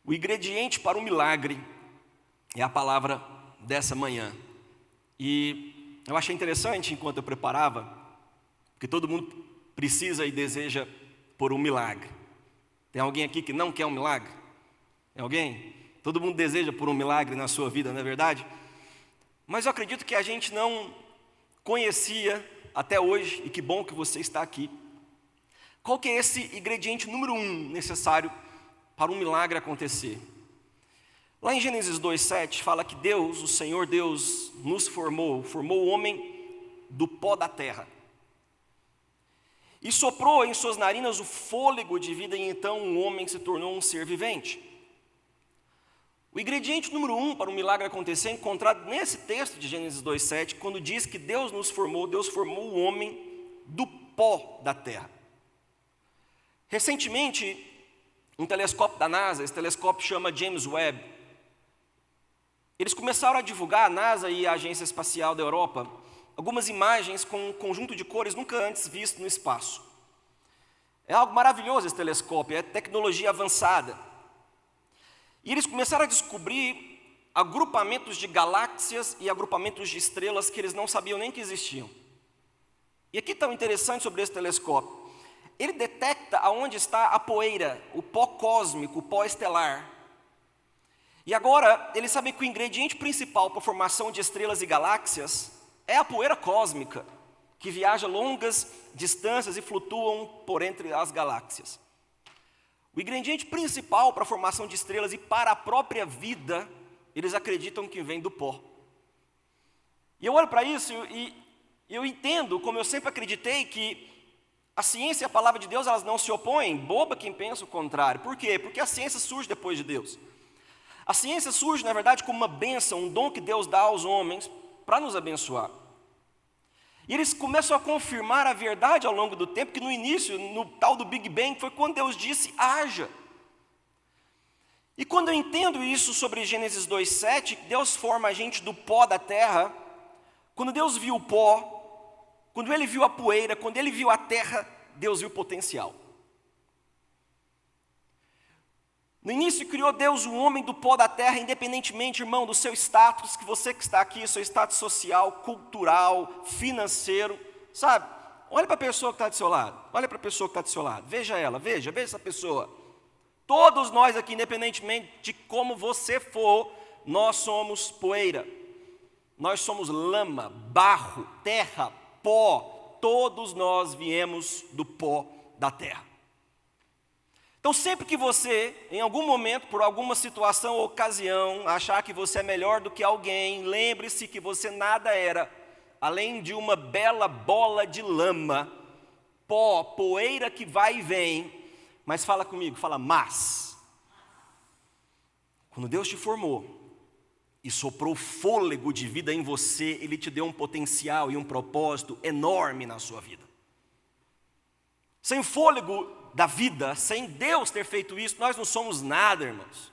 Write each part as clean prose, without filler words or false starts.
O ingrediente para um milagre é a palavra dessa manhã. E eu achei interessante enquanto eu preparava, porque todo mundo precisa e deseja por um milagre. Tem alguém aqui que não quer um milagre? Tem alguém? Todo mundo deseja por um milagre na sua vida, não é verdade? Mas eu acredito que a gente não conhecia até hoje, e que bom que você está aqui. Qual que é esse ingrediente número 1 necessário para um milagre acontecer? Lá em Gênesis 2:7 fala que Deus, o Senhor Deus, nos formou o homem do pó da terra. E soprou em suas narinas o fôlego de vida, e então o homem se tornou um ser vivente. O ingrediente número 1 para um milagre acontecer é encontrado nesse texto de Gênesis 2:7, quando diz que Deus formou o homem do pó da terra. Recentemente, um telescópio da NASA, esse telescópio chama James Webb, eles começaram a divulgar, a NASA e a Agência Espacial da Europa, algumas imagens com um conjunto de cores nunca antes visto no espaço. É algo maravilhoso esse telescópio, é tecnologia avançada. E eles começaram a descobrir agrupamentos de galáxias e agrupamentos de estrelas que eles não sabiam nem que existiam. E aqui está o interessante sobre esse telescópio. Ele detecta aonde está a poeira, o pó cósmico, o pó estelar. E agora, eles sabem que o ingrediente principal para a formação de estrelas e galáxias é a poeira cósmica, que viaja longas distâncias e flutuam por entre as galáxias. O ingrediente principal para a formação de estrelas e para a própria vida, eles acreditam que vem do pó. E eu olho para isso e eu entendo, como eu sempre acreditei, que a ciência e a palavra de Deus, elas não se opõem. Boba quem pensa o contrário. Por quê? Porque a ciência surge depois de Deus. A ciência surge, na verdade, como uma bênção, um dom que Deus dá aos homens para nos abençoar. E eles começam a confirmar a verdade ao longo do tempo, que no início, no tal do Big Bang, foi quando Deus disse, haja. E quando eu entendo isso sobre Gênesis 2:7, Deus forma a gente do pó da terra. Quando Deus viu o pó, quando Ele viu a poeira, quando Ele viu a terra, Deus viu o potencial. No início criou Deus o homem do pó da terra, independentemente, irmão, do seu status, que você que está aqui, seu status social, cultural, financeiro, sabe? Olha para a pessoa que está do seu lado, olha para a pessoa que está do seu lado, veja ela, veja essa pessoa. Todos nós aqui, independentemente de como você for, nós somos poeira, nós somos lama, barro, terra, pó, todos nós viemos do pó da terra. Então, sempre que você, em algum momento, por alguma situação ou ocasião, achar que você é melhor do que alguém, lembre-se que você nada era, além de uma bela bola de lama, pó, poeira que vai e vem. Mas fala comigo, fala, mas. Quando Deus te formou e soprou fôlego de vida em você, Ele te deu um potencial e um propósito enorme na sua vida. Sem o fôlego da vida, sem Deus ter feito isso, nós não somos nada, irmãos.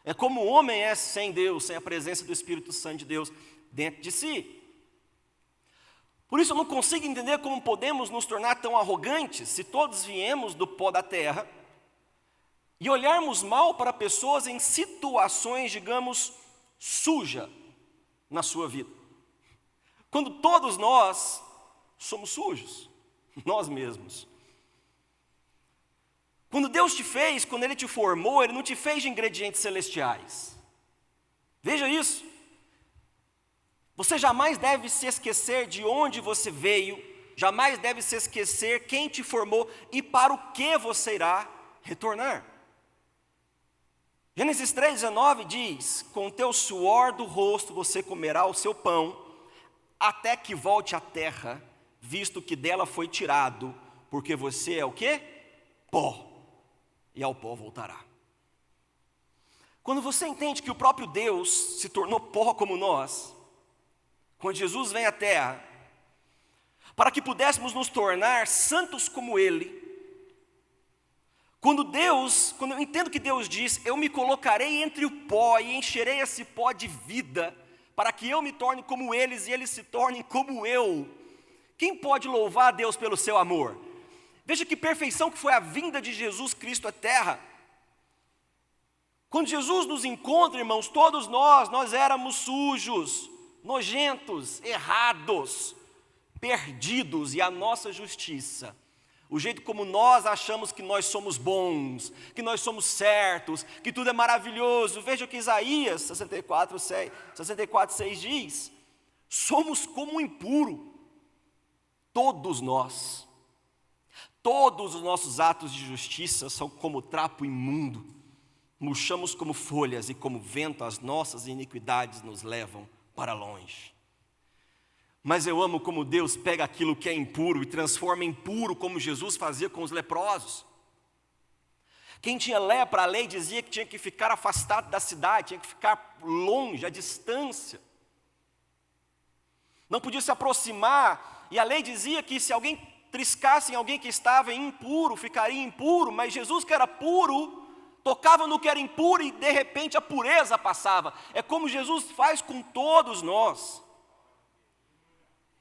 É como o homem é sem Deus, sem a presença do Espírito Santo de Deus dentro de si. Por isso eu não consigo entender como podemos nos tornar tão arrogantes, se todos viemos do pó da terra, e olharmos mal para pessoas em situações, digamos, suja na sua vida. Quando todos nós somos sujos, nós mesmos. Quando Deus te fez, quando Ele te formou, Ele não te fez de ingredientes celestiais. Veja isso. Você jamais deve se esquecer de onde você veio, jamais deve se esquecer quem te formou e para o que você irá retornar. Gênesis 3:19 diz, com o teu suor do rosto você comerá o seu pão, até que volte à terra, visto que dela foi tirado, porque você é o quê? Pó. E ao pó voltará. Quando você entende que o próprio Deus se tornou pó como nós, quando Jesus vem à terra, para que pudéssemos nos tornar santos como Ele, quando eu entendo que Deus diz, eu me colocarei entre o pó e encherei esse pó de vida, para que eu me torne como eles e eles se tornem como eu, quem pode louvar a Deus pelo seu amor? Veja que perfeição que foi a vinda de Jesus Cristo à terra. Quando Jesus nos encontra, irmãos, todos nós éramos sujos, nojentos, errados, perdidos, e a nossa justiça, o jeito como nós achamos que nós somos bons, que nós somos certos, que tudo é maravilhoso. Veja o que Isaías 64:6 diz: somos como um impuro, todos nós. Todos os nossos atos de justiça são como trapo imundo. Murchamos como folhas e como vento as nossas iniquidades nos levam para longe. Mas eu amo como Deus pega aquilo que é impuro e transforma em puro, como Jesus fazia com os leprosos. Quem tinha lepra, a lei dizia que tinha que ficar afastado da cidade, tinha que ficar longe, à distância. Não podia se aproximar, e a lei dizia que se alguém triscasse em alguém que estava impuro, ficaria impuro, mas Jesus, que era puro, tocava no que era impuro e de repente a pureza passava. É como Jesus faz com todos nós.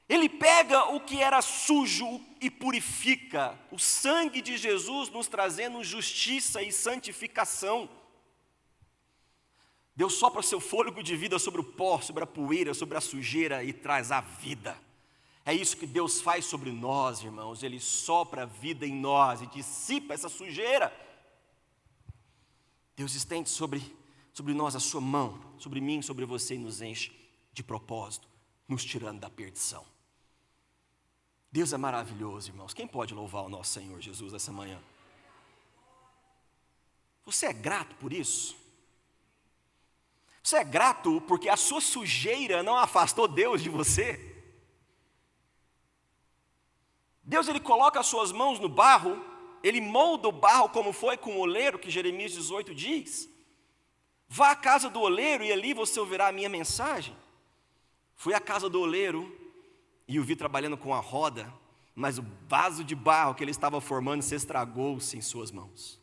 Ele pega o que era sujo e purifica. O sangue de Jesus nos trazendo justiça e santificação. Deus sopra seu fôlego de vida sobre o pó, sobre a poeira, sobre a sujeira e traz a vida. É isso que Deus faz sobre nós, irmãos. Ele sopra a vida em nós e dissipa essa sujeira. Deus estende sobre nós a sua mão, sobre mim, sobre você, e nos enche de propósito, nos tirando da perdição. Deus é maravilhoso, irmãos. Quem pode louvar o nosso Senhor Jesus essa manhã? Você é grato por isso? Você é grato porque a sua sujeira não afastou Deus de você? Deus, Ele coloca as suas mãos no barro, Ele molda o barro como foi com o oleiro, que Jeremias 18 diz. Vá à casa do oleiro e ali você ouvirá a minha mensagem. Fui à casa do oleiro e o vi trabalhando com a roda, mas o vaso de barro que ele estava formando se estragou-se em suas mãos.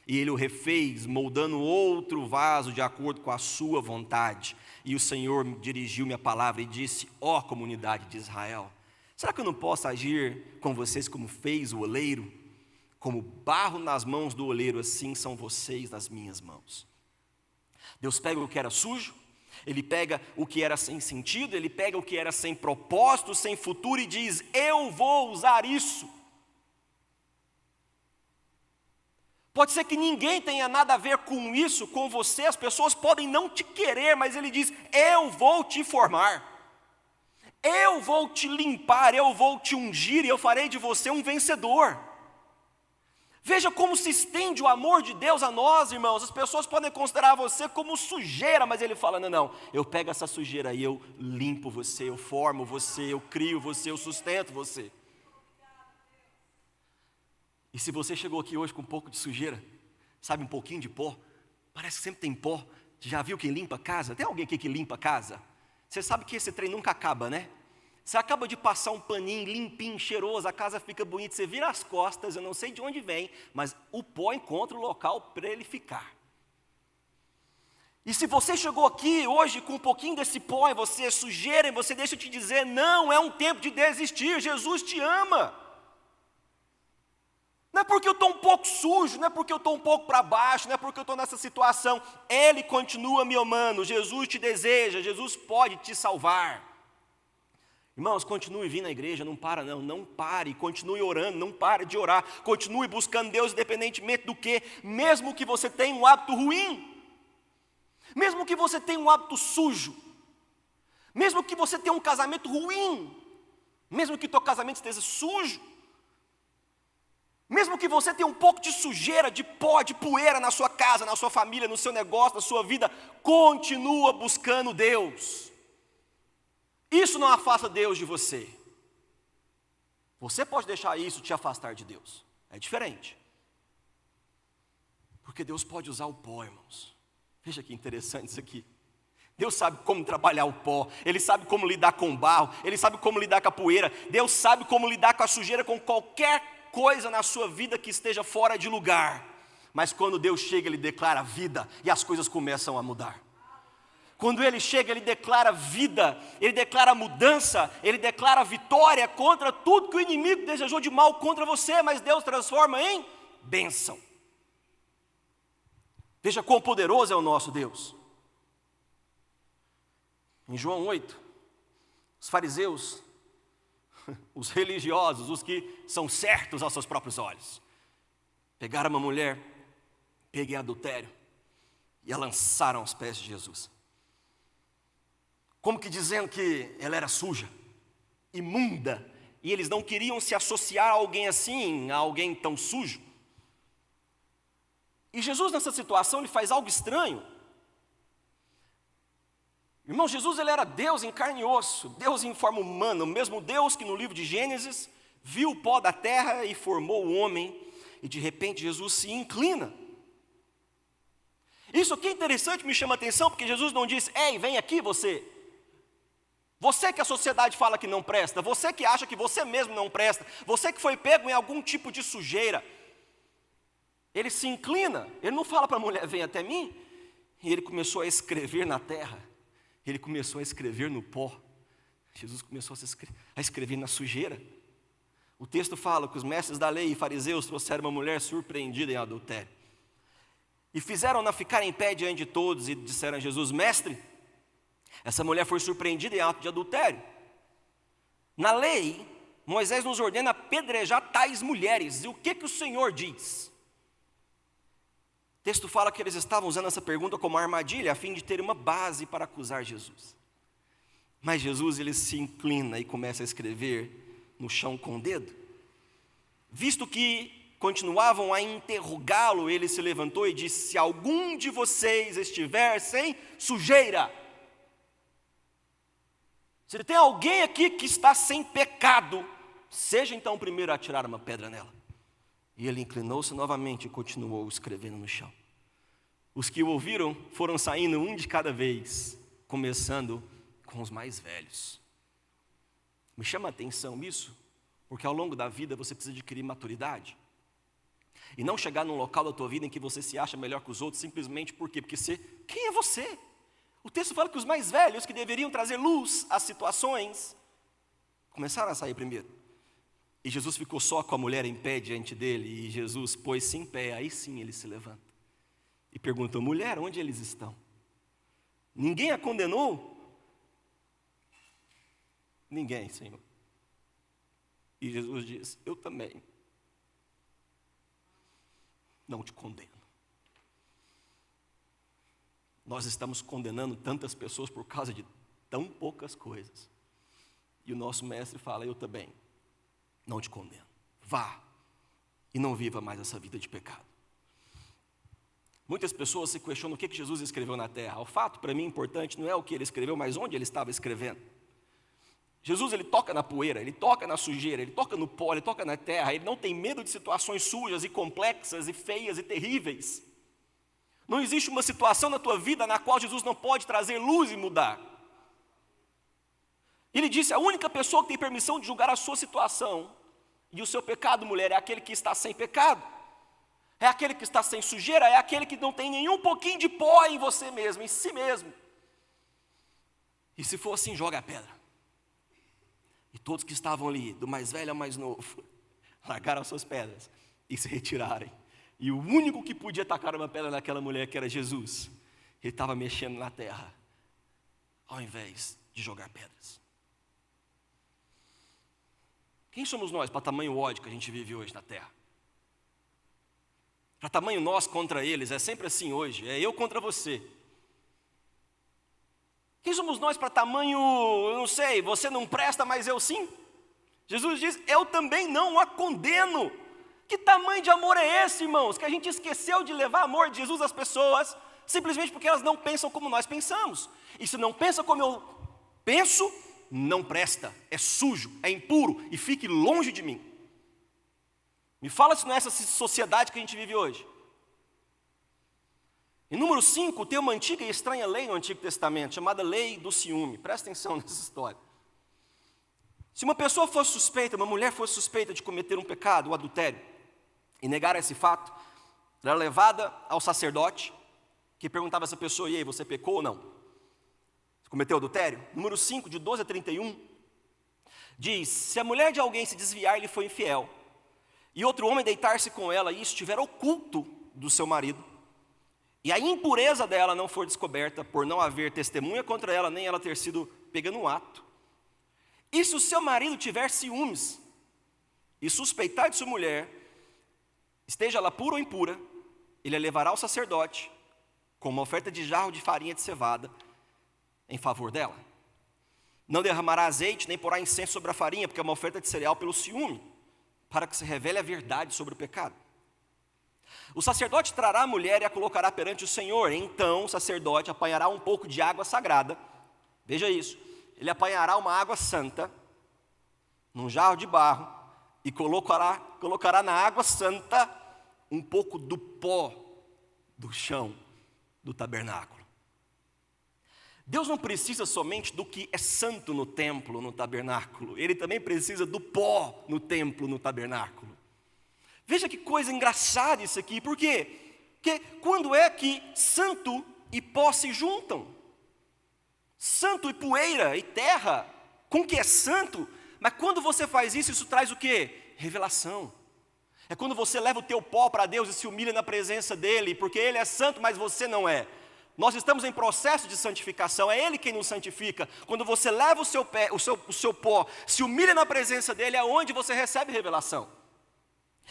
E ele o refez, moldando outro vaso de acordo com a sua vontade. E o Senhor dirigiu-me a palavra e disse: ó comunidade de Israel, será que eu não posso agir com vocês como fez o oleiro? Como barro nas mãos do oleiro, assim são vocês nas minhas mãos. Deus pega o que era sujo, Ele pega o que era sem sentido, Ele pega o que era sem propósito, sem futuro e diz: eu vou usar isso. Pode ser que ninguém tenha nada a ver com isso, com você, as pessoas podem não te querer, mas Ele diz: eu vou te formar. Eu vou te limpar, eu vou te ungir e eu farei de você um vencedor. Veja como se estende o amor de Deus a nós, irmãos. As pessoas podem considerar você como sujeira, mas Ele fala: não, eu pego essa sujeira e eu limpo você, eu formo você, eu crio você, eu sustento você. E se você chegou aqui hoje com um pouco de sujeira, sabe, um pouquinho de pó, parece que sempre tem pó. Já viu quem limpa a casa? Tem alguém aqui que limpa a casa? Você sabe que esse trem nunca acaba, né? Você acaba de passar um paninho limpinho, cheiroso, a casa fica bonita, você vira as costas, eu não sei de onde vem, mas o pó encontra o local para ele ficar. E se você chegou aqui hoje com um pouquinho desse pó em você, sujeira em você, deixa eu te dizer, não é um tempo de desistir, Jesus te ama. Não é porque eu estou um pouco sujo, não é porque eu estou um pouco para baixo, não é porque eu estou nessa situação. Ele continua me amando, Jesus te deseja, Jesus pode te salvar. Irmãos, continue vindo à igreja, não para não pare, continue orando, não pare de orar, continue buscando Deus independentemente do que, mesmo que você tenha um hábito ruim, mesmo que você tenha um hábito sujo, mesmo que você tenha um casamento ruim, mesmo que teu casamento esteja sujo, mesmo que você tenha um pouco de sujeira, de pó, de poeira na sua casa, na sua família, no seu negócio, na sua vida, continua buscando Deus. Isso não afasta Deus de você. Você pode deixar isso te afastar de Deus. É diferente. Porque Deus pode usar o pó, irmãos. Veja que interessante isso aqui. Deus sabe como trabalhar o pó, Ele sabe como lidar com o barro, Ele sabe como lidar com a poeira, Deus sabe como lidar com a sujeira, com qualquer coisa na sua vida que esteja fora de lugar. Mas quando Deus chega, Ele declara vida e as coisas começam a mudar. Quando Ele chega, Ele declara vida, Ele declara mudança, Ele declara vitória contra tudo que o inimigo desejou de mal contra você, mas Deus transforma em bênção. Veja quão poderoso é o nosso Deus. Em João 8, os fariseus, os religiosos, os que são certos aos seus próprios olhos, pegaram uma mulher, pega em adultério, e a lançaram aos pés de Jesus. Como que dizendo que ela era suja, imunda, e eles não queriam se associar a alguém assim, a alguém tão sujo. E Jesus nessa situação, ele faz algo estranho. Irmão, Jesus ele era Deus em carne e osso, Deus em forma humana, o mesmo Deus que no livro de Gênesis viu o pó da terra e formou o homem, e de repente Jesus se inclina. Isso aqui é interessante, me chama a atenção, porque Jesus não diz: ei, vem aqui você que a sociedade fala que não presta, você que acha que você mesmo não presta, você que foi pego em algum tipo de sujeira. Ele se inclina, ele não fala para a mulher: vem até mim, e ele começou a escrever na terra. Ele começou a escrever no pó. Jesus começou a escrever na sujeira. O texto fala que os mestres da lei e fariseus trouxeram uma mulher surpreendida em adultério. E fizeram-na ficar em pé diante de todos e disseram a Jesus: mestre, essa mulher foi surpreendida em ato de adultério. Na lei, Moisés nos ordena apedrejar tais mulheres. E o que o Senhor diz? O texto fala que eles estavam usando essa pergunta como armadilha, a fim de ter uma base para acusar Jesus. Mas Jesus ele se inclina e começa a escrever no chão com o dedo. Visto que continuavam a interrogá-lo, ele se levantou e disse: se algum de vocês estiver sem sujeira, se tem alguém aqui que está sem pecado, seja então o primeiro a atirar uma pedra nela. E ele inclinou-se novamente e continuou escrevendo no chão. Os que o ouviram foram saindo um de cada vez, começando com os mais velhos. Me chama a atenção isso, porque ao longo da vida você precisa adquirir maturidade. E não chegar num local da tua vida em que você se acha melhor que os outros, simplesmente por quê? Porque quem é você? O texto fala que os mais velhos, que deveriam trazer luz às situações, começaram a sair primeiro. E Jesus ficou só com a mulher em pé diante dele, e Jesus pôs-se em pé, aí sim ele se levanta. E perguntou: mulher, onde eles estão? Ninguém a condenou? Ninguém, Senhor. E Jesus diz: eu também não te condeno. Nós estamos condenando tantas pessoas por causa de tão poucas coisas. E o nosso mestre fala: eu também não te condeno. Vá e não viva mais essa vida de pecado. Muitas pessoas se questionam o que Jesus escreveu na terra. O fato para mim importante não é o que ele escreveu, mas onde ele estava escrevendo. Jesus ele toca na poeira, ele toca na sujeira, ele toca no pó, ele toca na terra. Ele não tem medo de situações sujas e complexas e feias e terríveis. Não existe uma situação na tua vida na qual Jesus não pode trazer luz e mudar. Ele disse: a única pessoa que tem permissão de julgar a sua situação e o seu pecado, mulher, é aquele que está sem pecado. É aquele que está sem sujeira, é aquele que não tem nenhum pouquinho de pó em você mesmo, em si mesmo. E se for assim, joga a pedra. E todos que estavam ali, do mais velho ao mais novo, largaram as suas pedras e se retirarem. E o único que podia tacar uma pedra naquela mulher, que era Jesus, ele estava mexendo na terra, ao invés de jogar pedras. Quem somos nós para tamanho ódio que a gente vive hoje na terra? Para tamanho nós contra eles, é sempre assim hoje, é eu contra você. Quem somos nós para tamanho, eu não sei, você não presta, mas eu sim? Jesus diz: eu também não a condeno. Que tamanho de amor é esse, irmãos? Que a gente esqueceu de levar amor de Jesus às pessoas, simplesmente porque elas não pensam como nós pensamos. E se não pensa como eu penso, não presta, é sujo, é impuro, e fique longe de mim. Me fala se não é essa sociedade que a gente vive hoje. Em número 5, tem uma antiga e estranha lei no Antigo Testamento, chamada lei do ciúme. Presta atenção nessa história. Se uma pessoa fosse suspeita, uma mulher fosse suspeita de cometer um pecado, o adultério, e negar esse fato, ela era levada ao sacerdote, que perguntava a essa pessoa: e aí, você pecou ou não? Você cometeu adultério? Número 5, de 12 a 31, diz: se a mulher de alguém se desviar, ele foi infiel, e outro homem deitar-se com ela e estiver oculto do seu marido, e a impureza dela não for descoberta por não haver testemunha contra ela, nem ela ter sido pega no ato. E se o seu marido tiver ciúmes e suspeitar de sua mulher, esteja ela pura ou impura, ele a levará ao sacerdote com uma oferta de jarro de farinha de cevada em favor dela. Não derramará azeite, nem porá incenso sobre a farinha, porque é uma oferta de cereal pelo ciúme, para que se revele a verdade sobre o pecado. O sacerdote trará a mulher e a colocará perante o Senhor. Então o sacerdote apanhará um pouco de água sagrada. Veja isso. Ele apanhará uma água santa num jarro de barro e colocará na água santa um pouco do pó do chão do tabernáculo. Deus não precisa somente do que é santo no templo, no tabernáculo. Ele também precisa do pó no templo, no tabernáculo. Veja que coisa engraçada isso aqui. Por quê? Porque quando é que santo e pó se juntam? Santo e poeira e terra, com o que é santo. Mas quando você faz isso, isso traz o quê? Revelação. É quando você leva o teu pó para Deus e se humilha na presença dEle, porque Ele é santo, mas você não é. Nós estamos em processo de santificação, é Ele quem nos santifica. Quando você leva o seu pó, se humilha na presença dEle, é onde você recebe revelação.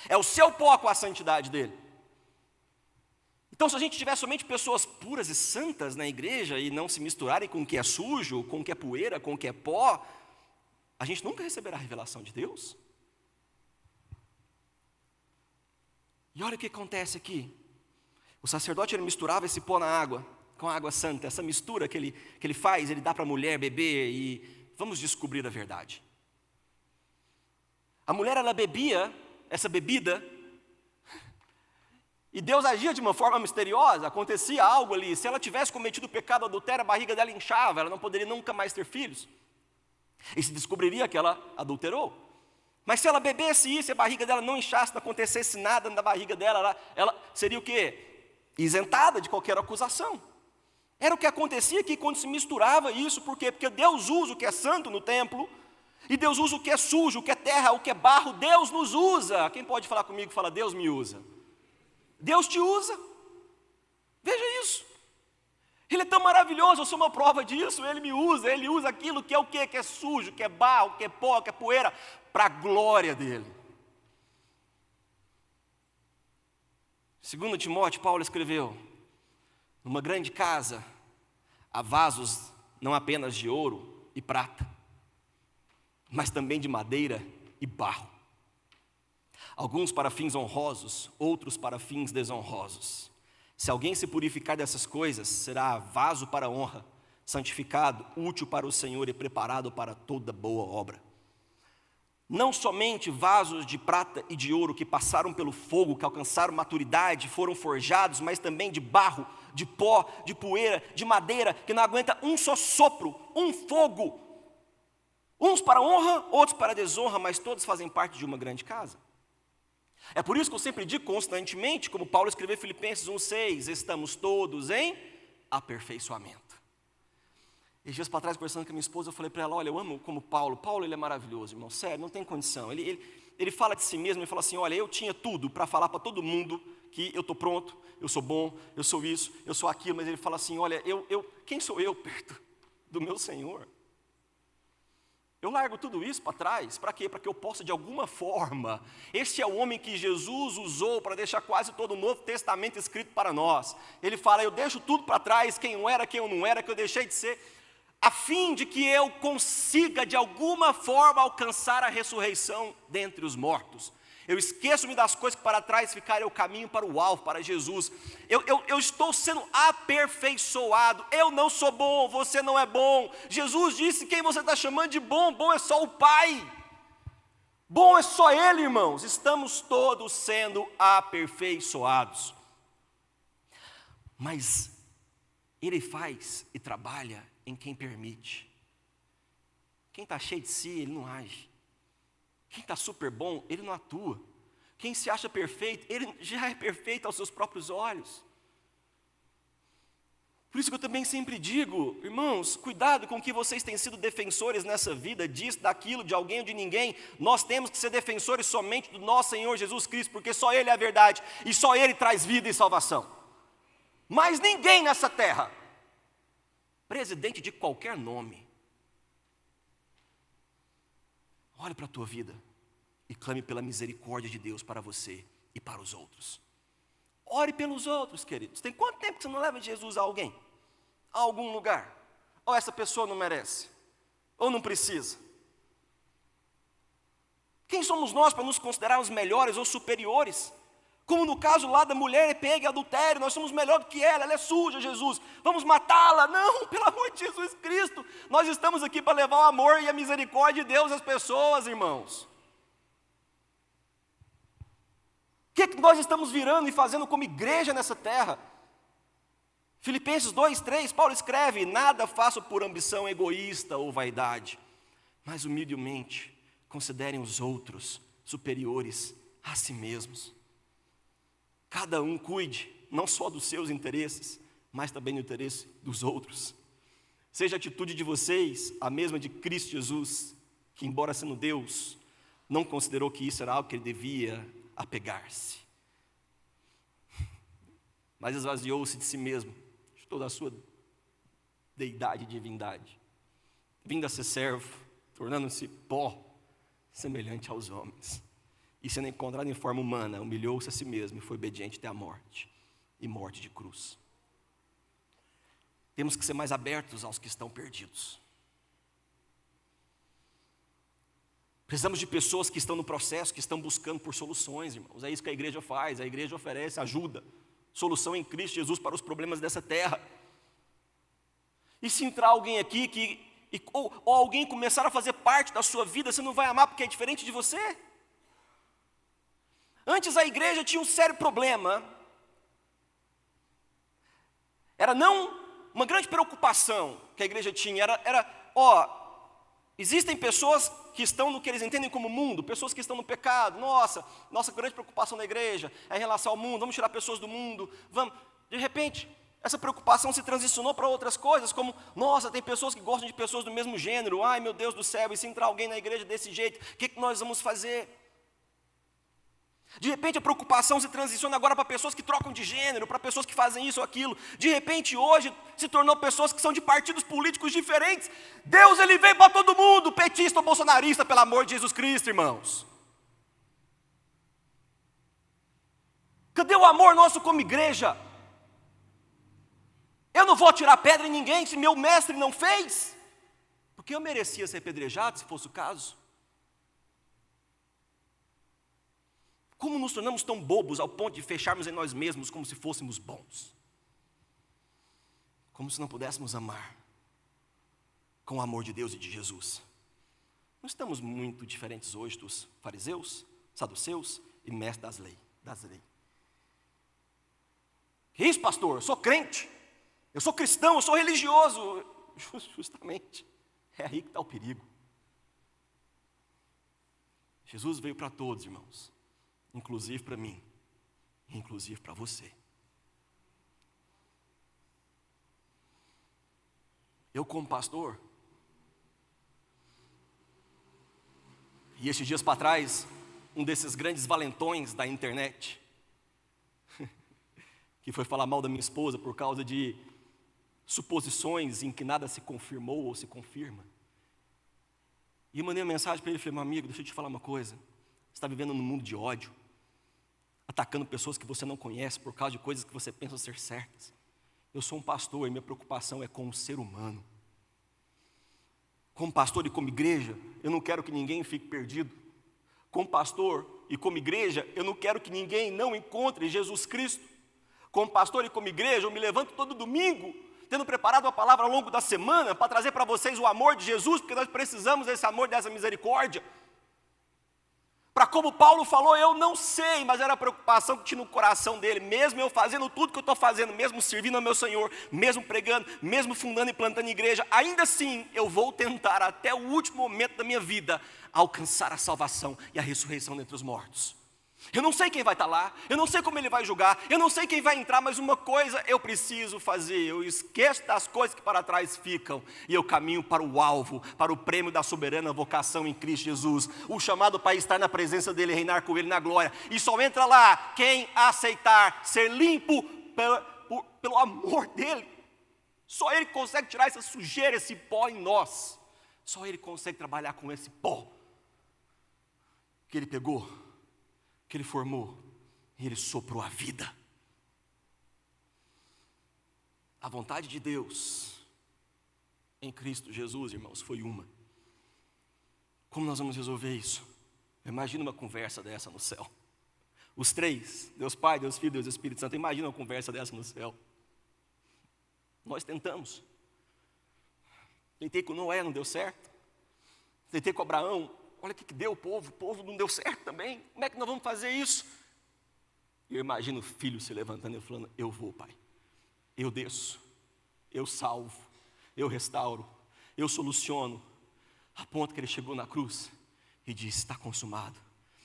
É o seu pó com a santidade dEle. Então, se a gente tiver somente pessoas puras e santas na igreja e não se misturarem com o que é sujo, com o que é poeira, com o que é pó, a gente nunca receberá a revelação de Deus. E olha o que acontece aqui. O sacerdote ele misturava esse pó na água, com a água santa. Essa mistura que ele faz, ele dá para a mulher beber e vamos descobrir a verdade. A mulher ela bebia essa bebida e Deus agia de uma forma misteriosa, acontecia algo ali. Se ela tivesse cometido o pecado adultério, a barriga dela inchava, ela não poderia nunca mais ter filhos. E se descobriria que ela adulterou. Mas se ela bebesse isso, a barriga dela não inchasse, não acontecesse nada na barriga dela, ela seria o quê? Isentada de qualquer acusação. Era o que acontecia aqui quando se misturava isso. Por quê? Porque Deus usa o que é santo no templo, e Deus usa o que é sujo, o que é terra, o que é barro, Deus nos usa. Quem pode falar comigo, fala, Deus me usa. Deus te usa. Veja isso. Ele é tão maravilhoso, eu sou uma prova disso, Ele usa aquilo que é o quê? Que é sujo, que é barro, que é pó, que é poeira, para a glória dEle. 2 Timóteo, Paulo escreveu, numa grande casa, há vasos não apenas de ouro e prata, mas também de madeira e barro. Alguns para fins honrosos, outros para fins desonrosos. Se alguém se purificar dessas coisas, será vaso para honra, santificado, útil para o Senhor e preparado para toda boa obra. Não somente vasos de prata e de ouro que passaram pelo fogo, que alcançaram maturidade, foram forjados, mas também de barro, de pó, de poeira, de madeira, que não aguenta um só sopro, um fogo. Uns para honra, outros para desonra, mas todos fazem parte de uma grande casa. É por isso que eu sempre digo constantemente, como Paulo escreveu em Filipenses 1,6, estamos todos em aperfeiçoamento. E dias para trás, conversando com a minha esposa, eu falei para ela, olha, eu amo como Paulo ele é maravilhoso, irmão, sério, não tem condição. Ele fala de si mesmo, ele fala assim, olha, eu tinha tudo para falar para todo mundo que eu estou pronto, eu sou bom, eu sou isso, eu sou aquilo, mas ele fala assim, olha, quem sou eu perto do meu Senhor? Eu largo tudo isso para trás, para quê? Para que eu possa de alguma forma, este é o homem que Jesus usou para deixar quase todo o Novo Testamento escrito para nós. Ele fala, eu deixo tudo para trás, quem eu era, quem eu não era, que eu deixei de ser, a fim de que eu consiga de alguma forma alcançar a ressurreição dentre os mortos. Eu esqueço-me das coisas que para trás ficaram, eu caminho para o alvo, para Jesus. Eu estou sendo aperfeiçoado. Eu não sou bom, você não é bom. Jesus disse, quem você está chamando de bom? Bom é só o Pai. Bom é só Ele, irmãos. Estamos todos sendo aperfeiçoados. Mas Ele faz e trabalha em quem permite. Quem está cheio de si, ele não age. Quem está super bom, ele não atua. Quem se acha perfeito, ele já é perfeito aos seus próprios olhos. Por isso que eu também sempre digo, irmãos, cuidado com que vocês têm sido defensores nessa vida, disso, daquilo, de alguém ou de ninguém. Nós temos que ser defensores somente do nosso Senhor Jesus Cristo, porque só Ele é a verdade, e só Ele traz vida e salvação. Mas ninguém nessa terra, presidente de qualquer nome, olhe para a tua vida e clame pela misericórdia de Deus para você e para os outros. Ore pelos outros, queridos. Tem quanto tempo que você não leva Jesus a alguém? A algum lugar? Ou essa pessoa não merece? Ou não precisa? Quem somos nós para nos considerarmos melhores ou superiores? Como no caso lá da mulher pega adultério, nós somos melhor do que ela é suja, Jesus, vamos matá-la. Não, pelo amor de Jesus Cristo, nós estamos aqui para levar o amor e a misericórdia de Deus às pessoas, irmãos. O que nós estamos virando e fazendo como igreja nessa terra? Filipenses 2:3, Paulo escreve: nada faço por ambição egoísta ou vaidade, mas humildemente considerem os outros superiores a si mesmos. Cada um cuide não só dos seus interesses, mas também do interesse dos outros. Seja a atitude de vocês a mesma de Cristo Jesus, que embora sendo Deus, não considerou que isso era algo que ele devia apegar-se, mas esvaziou-se de si mesmo, de toda a sua deidade e divindade, vindo a ser servo, tornando-se pó, semelhante aos homens, e sendo encontrado em forma humana, humilhou-se a si mesmo e foi obediente até a morte, e morte de cruz. Temos que ser mais abertos aos que estão perdidos. Precisamos de pessoas que estão no processo, que estão buscando por soluções, irmãos. É isso que a igreja faz, a igreja oferece ajuda, solução em Cristo Jesus para os problemas dessa terra. E se entrar alguém aqui ou alguém começar a fazer parte da sua vida, você não vai amar porque é diferente de você? Antes a igreja tinha um sério problema. Era não uma grande preocupação que a igreja tinha, existem pessoas que estão no que eles entendem como mundo, pessoas que estão no pecado. Nossa grande preocupação da igreja é em relação ao mundo, vamos tirar pessoas do mundo, vamos. De repente, essa preocupação se transicionou para outras coisas, como, tem pessoas que gostam de pessoas do mesmo gênero, ai meu Deus do céu, e se entrar alguém na igreja desse jeito, o que nós vamos fazer? De repente a preocupação se transiciona agora para pessoas que trocam de gênero, para pessoas que fazem isso ou aquilo. De repente hoje se tornou pessoas que são de partidos políticos diferentes. Deus, ele veio para todo mundo, petista ou bolsonarista, pelo amor de Jesus Cristo, irmãos. Cadê o amor nosso como igreja? Eu não vou tirar pedra em ninguém se meu mestre não fez, porque eu merecia ser apedrejado se fosse o caso. Como nos tornamos tão bobos ao ponto de fecharmos em nós mesmos como se fôssemos bons? Como se não pudéssemos amar com o amor de Deus e de Jesus. Não estamos muito diferentes hoje dos fariseus, saduceus e mestres das leis. Que isso, pastor? Eu sou crente, eu sou cristão, eu sou religioso. Justamente, é aí que está o perigo. Jesus veio para todos, irmãos. Inclusive para mim, inclusive para você. Eu como pastor, e esses dias para trás, um desses grandes valentões da internet, que foi falar mal da minha esposa por causa de suposições em que nada se confirmou ou se confirma. E eu mandei uma mensagem para ele e falei: meu amigo, deixa eu te falar uma coisa, você está vivendo num mundo de ódio, atacando pessoas que você não conhece por causa de coisas que você pensa ser certas. Eu sou um pastor e minha preocupação é com o ser humano. Como pastor e como igreja, eu não quero que ninguém fique perdido. Como pastor e como igreja, eu não quero que ninguém não encontre Jesus Cristo. Como pastor e como igreja, eu me levanto todo domingo, tendo preparado uma palavra ao longo da semana para trazer para vocês o amor de Jesus, porque nós precisamos desse amor, dessa misericórdia. Para como Paulo falou, eu não sei, mas era a preocupação que tinha no coração dele, mesmo eu fazendo tudo que eu estou fazendo, mesmo servindo ao meu Senhor, mesmo pregando, mesmo fundando e plantando igreja, ainda assim eu vou tentar até o último momento da minha vida alcançar a salvação e a ressurreição dentre os mortos. Eu não sei quem vai estar lá, eu não sei como ele vai julgar, eu não sei quem vai entrar, mas uma coisa eu preciso fazer: eu esqueço das coisas que para trás ficam e eu caminho para o alvo, para o prêmio da soberana vocação em Cristo Jesus, o chamado para estar na presença dele, reinar com ele na glória. E só entra lá quem aceitar ser limpo pelo amor dele. Só ele consegue tirar essa sujeira, esse pó em nós. Só ele consegue trabalhar com esse pó que ele pegou, que ele formou, e ele soprou a vida. A vontade de Deus em Cristo Jesus, irmãos, foi uma. Como nós vamos resolver isso? Imagina uma conversa dessa no céu. Os três, Deus Pai, Deus Filho, Deus Espírito Santo, imagina uma conversa dessa no céu. Nós tentamos. Tentei com Noé, não deu certo. Tentei com Abraão, olha o que deu o povo não deu certo também. Como é que nós vamos fazer isso? E eu imagino o filho se levantando e falando, eu vou, pai. Eu desço, eu salvo, eu restauro, eu soluciono. A ponto que ele chegou na cruz e disse, está consumado.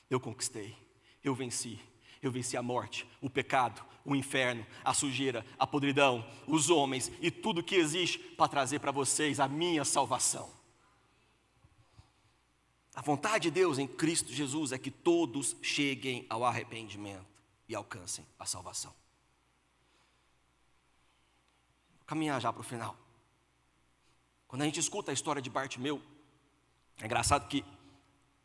Eu conquistei, eu venci a morte, o pecado, o inferno, a sujeira, a podridão, os homens e tudo que existe para trazer para vocês a minha salvação. A vontade de Deus em Cristo Jesus é que todos cheguem ao arrependimento e alcancem a salvação. Vou caminhar já para o final. Quando a gente escuta a história de Bartimeu, é engraçado que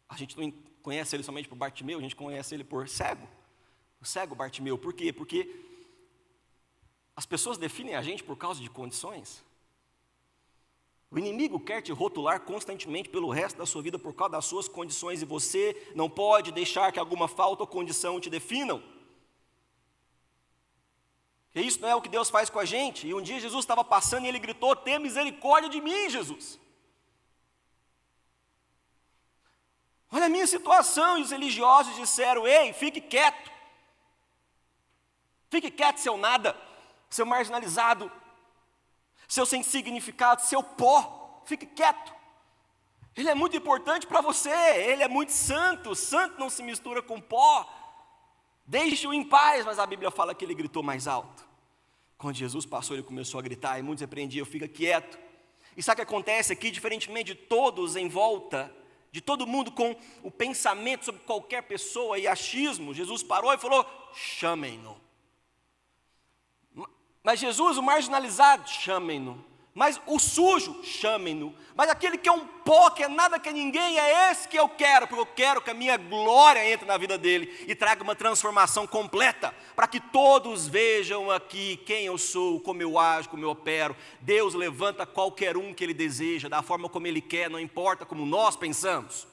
a gente não conhece ele somente por Bartimeu, a gente conhece ele por cego. O cego Bartimeu, por quê? Porque as pessoas definem a gente por causa de condições. O inimigo quer te rotular constantemente pelo resto da sua vida por causa das suas condições, e você não pode deixar que alguma falta ou condição te definam. E isso não é o que Deus faz com a gente. E um dia Jesus estava passando e ele gritou, tenha misericórdia de mim, Jesus. Olha a minha situação. E os religiosos disseram, ei, fique quieto. Fique quieto, seu nada, seu marginalizado, seu sem significado, seu pó. Fique quieto. Ele é muito importante para você, ele é muito santo. Santo não se mistura com pó. Deixe-o em paz, mas a Bíblia fala que ele gritou mais alto. Quando Jesus passou, ele começou a gritar, e muitos repreendiam, fica quieto. E sabe o que acontece aqui? Diferentemente de todos em volta, de todo mundo com o pensamento sobre qualquer pessoa e achismo, Jesus parou e falou, chamem-no. Mas Jesus, o marginalizado, chamem-no. Mas o sujo, chamem-no. Mas aquele que é um pó, que é nada, que é ninguém, é esse que eu quero, porque eu quero que a minha glória entre na vida dele e traga uma transformação completa, para que todos vejam aqui quem eu sou, como eu ajo, como eu opero. Deus levanta qualquer um que ele deseja, da forma como ele quer, não importa como nós pensamos.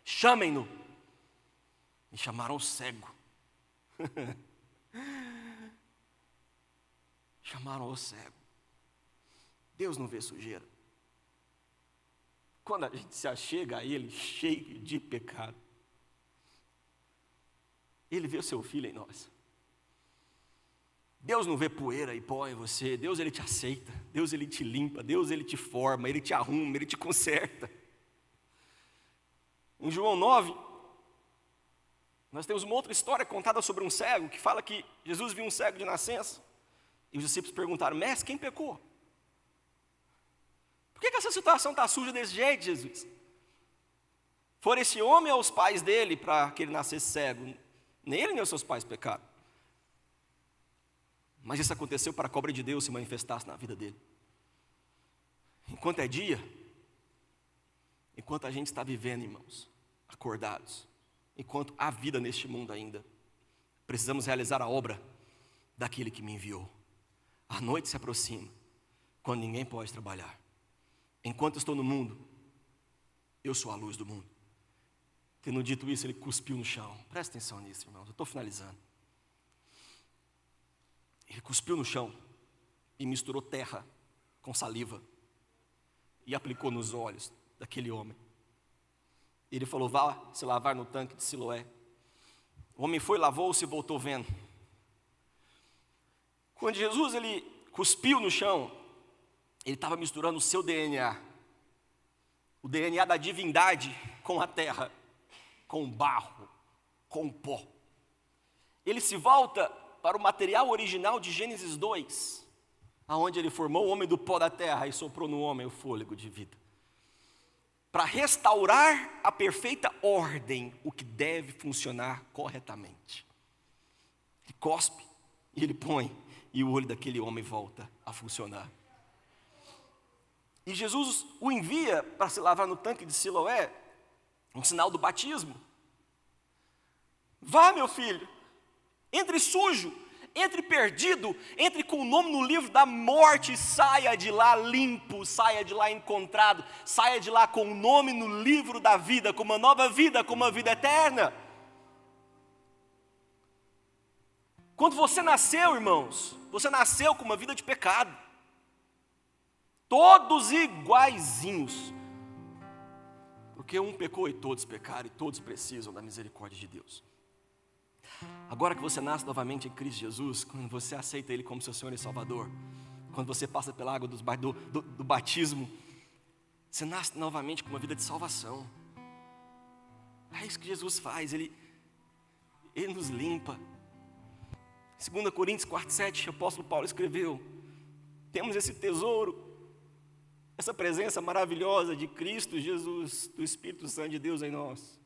Chamem-no. E chamaram o cego. Chamaram o cego. Deus não vê sujeira. Quando a gente se achega a Ele cheio de pecado, Ele vê o seu filho em nós. Deus não vê poeira e pó em você. Deus, Ele te aceita. Deus, Ele te limpa. Deus, Ele te forma. Ele te arruma. Ele te conserta. Em João 9, nós temos uma outra história contada sobre um cego, que fala que Jesus viu um cego de nascença. E os discípulos perguntaram, mestre, quem pecou? Por que essa situação está suja desse jeito, Jesus? Foram esse homem ou os pais dele para que ele nascesse cego? Nem ele nem os seus pais pecaram. Mas isso aconteceu para a obra de Deus se manifestasse na vida dele. Enquanto é dia, enquanto a gente está vivendo, irmãos, acordados, enquanto há vida neste mundo ainda, precisamos realizar a obra daquele que me enviou. A noite se aproxima, quando ninguém pode trabalhar. Enquanto estou no mundo, eu sou a luz do mundo. Tendo dito isso, ele cuspiu no chão. Presta atenção nisso, irmãos, eu estou finalizando. Ele cuspiu no chão e misturou terra com saliva e aplicou nos olhos daquele homem. Ele falou, vá se lavar no tanque de Siloé. O homem foi, lavou-se e voltou vendo. Quando Jesus ele cuspiu no chão, ele estava misturando o seu DNA, o DNA da divindade com a terra, com o barro, com o pó. Ele se volta para o material original de Gênesis 2, aonde ele formou o homem do pó da terra e soprou no homem o fôlego de vida, para restaurar a perfeita ordem, o que deve funcionar corretamente. Ele cospe, e ele põe, e o olho daquele homem volta a funcionar. E Jesus o envia para se lavar no tanque de Siloé, um sinal do batismo. Vá, meu filho, entre sujo, entre perdido, entre com o nome no livro da morte, saia de lá limpo, saia de lá encontrado, saia de lá com o nome no livro da vida, com uma nova vida, com uma vida eterna. Quando você nasceu, irmãos, você nasceu com uma vida de pecado. Todos iguaizinhos. Porque um pecou e todos pecaram, e todos precisam da misericórdia de Deus. Agora que você nasce novamente em Cristo Jesus, quando você aceita Ele como seu Senhor e Salvador, quando você passa pela água do batismo, você nasce novamente com uma vida de salvação. É isso que Jesus faz, Ele nos limpa. 2 Coríntios 4,7, o apóstolo Paulo escreveu: temos esse tesouro, essa presença maravilhosa de Cristo Jesus, do Espírito Santo de Deus em nós.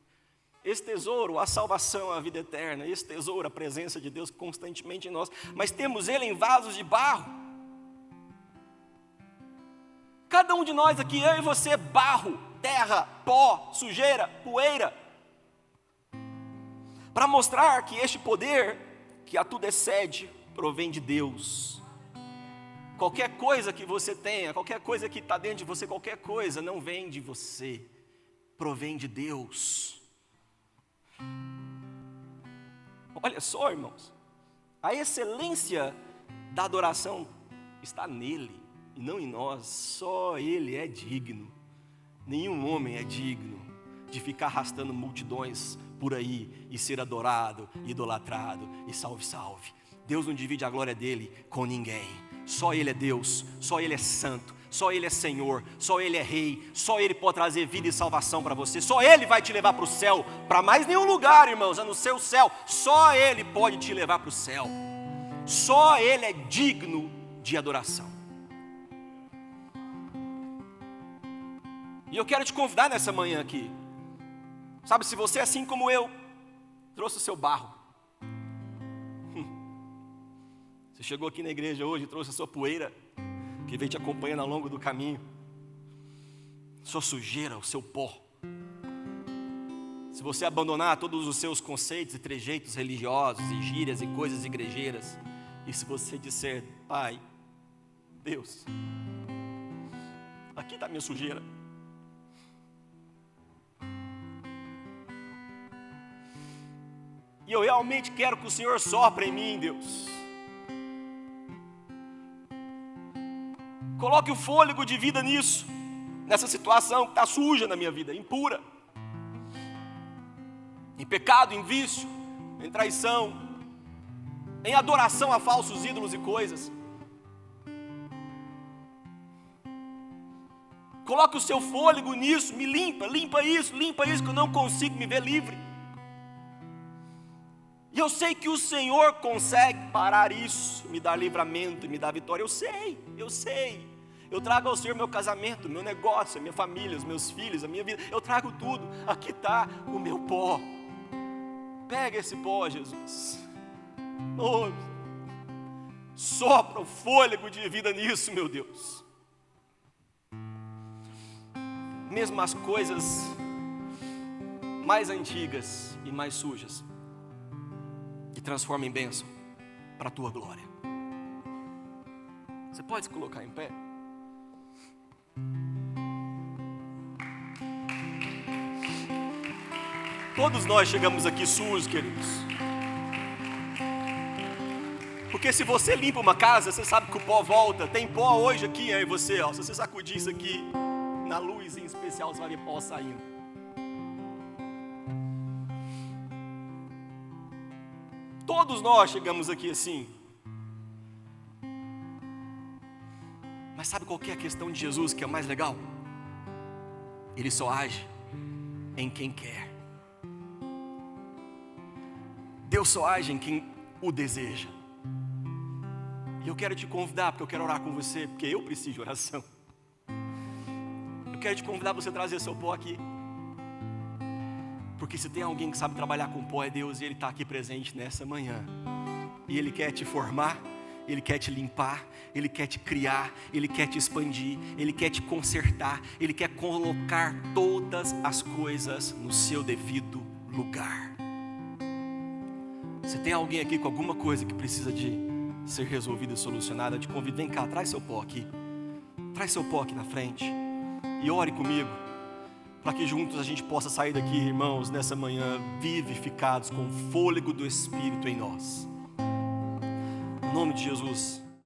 Esse tesouro, a salvação, a vida eterna. Esse tesouro, a presença de Deus constantemente em nós. Mas temos Ele em vasos de barro. Cada um de nós aqui, eu e você, barro, terra, pó, sujeira, poeira. Para mostrar que este poder, que a tudo excede, provém de Deus. Qualquer coisa que você tenha, qualquer coisa que está dentro de você, qualquer coisa, não vem de você, provém de Deus. Olha só, irmãos, a excelência da adoração está nele e não em nós. Só Ele é digno. Nenhum homem é digno de ficar arrastando multidões por aí e ser adorado, idolatrado e salve, salve. Deus não divide a glória dele com ninguém. Só Ele é Deus, só Ele é santo, só Ele é Senhor, só Ele é Rei, só Ele pode trazer vida e salvação para você, só Ele vai te levar para o céu, para mais nenhum lugar, irmãos, a não ser o céu, só Ele pode te levar para o céu, só Ele é digno de adoração. E eu quero te convidar nessa manhã aqui, sabe, se você assim como eu, trouxe o seu barro, você chegou aqui na igreja hoje e trouxe a sua poeira, que vem te acompanhando ao longo do caminho, sua sujeira, o seu pó. Se você abandonar todos os seus conceitos e trejeitos religiosos, e gírias e coisas igrejeiras, e se você disser: Pai, Deus, aqui está minha sujeira, e eu realmente quero que o Senhor sopre em mim, Deus. Coloque o fôlego de vida nisso, nessa situação que está suja na minha vida, impura, em pecado, em vício, em traição, em adoração a falsos ídolos e coisas. Coloque o seu fôlego nisso, me limpa isso que eu não consigo me ver livre. E eu sei que o Senhor consegue parar isso, me dar livramento e me dar vitória. Eu sei. Eu trago ao Senhor meu casamento, meu negócio, a minha família, os meus filhos, a minha vida. Eu trago tudo. Aqui está o meu pó. Pega esse pó, Jesus. Oh, sopra o fôlego de vida nisso, meu Deus. Mesmo as coisas mais antigas e mais sujas, e transforma em bênção para a tua glória. Você pode se colocar em pé? Todos nós chegamos aqui sujos, queridos. Porque se você limpa uma casa, você sabe que o pó volta. Tem pó hoje aqui em você, ó. Se você sacudir isso aqui, na luz em especial, você vai ver pó saindo. Todos nós chegamos aqui assim. Mas sabe qual que é a questão de Jesus que é mais legal? Ele só age em quem quer. Deus só age em quem o deseja. E eu quero te convidar, porque eu quero orar com você, porque eu preciso de oração. Eu quero te convidar para você trazer seu pó aqui. Porque se tem alguém que sabe trabalhar com pó é Deus, e Ele está aqui presente nessa manhã. E Ele quer te formar, Ele quer te limpar, Ele quer te criar, Ele quer te expandir, Ele quer te consertar, Ele quer colocar todas as coisas no seu devido lugar. Se tem alguém aqui com alguma coisa que precisa de ser resolvida e solucionada, eu te convido, vem cá, traz seu pó aqui. Traz seu pó aqui na frente e ore comigo, para que juntos a gente possa sair daqui, irmãos, nessa manhã, vivificados com o fôlego do Espírito em nós. Em nome de Jesus.